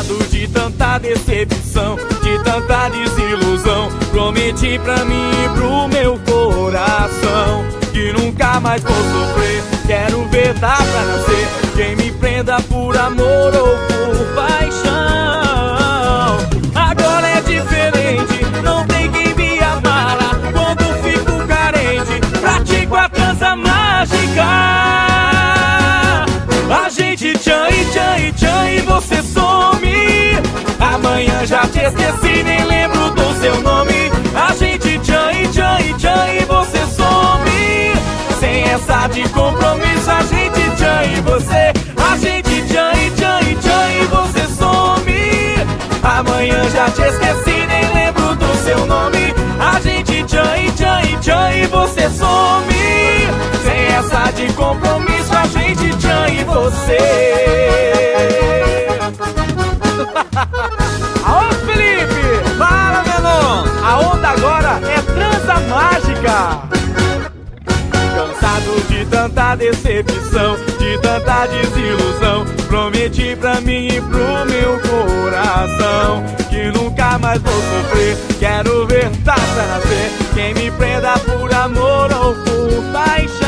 Cansado de tanta decepção, de tanta desilusão. Prometi pra mim e pro meu coração que nunca mais vou sofrer. Quero ver dar pra nascer quem me prenda por amor ou por paixão. Agora é diferente, não tem quem me amara. Quando fico carente, pratico a transa mágica. A gente tchan e você some. Amanhã já te esqueci, nem lembro do seu nome. A gente tchan e você some. Sem essa de compromisso, a gente tchan e você. A gente tchan e você some. Amanhã já te esqueci, nem lembro do seu nome. A gente tchan e você some. Sem essa de compromisso, a gente tchan e você. Aô, Felipe! Fala, Menon! A onda agora é transa mágica. Cansado de tanta decepção, de tanta desilusão. Prometi pra mim e pro meu coração que nunca mais vou sofrer. Quero ver dar pra nascer quem me prenda por amor ou por paixão.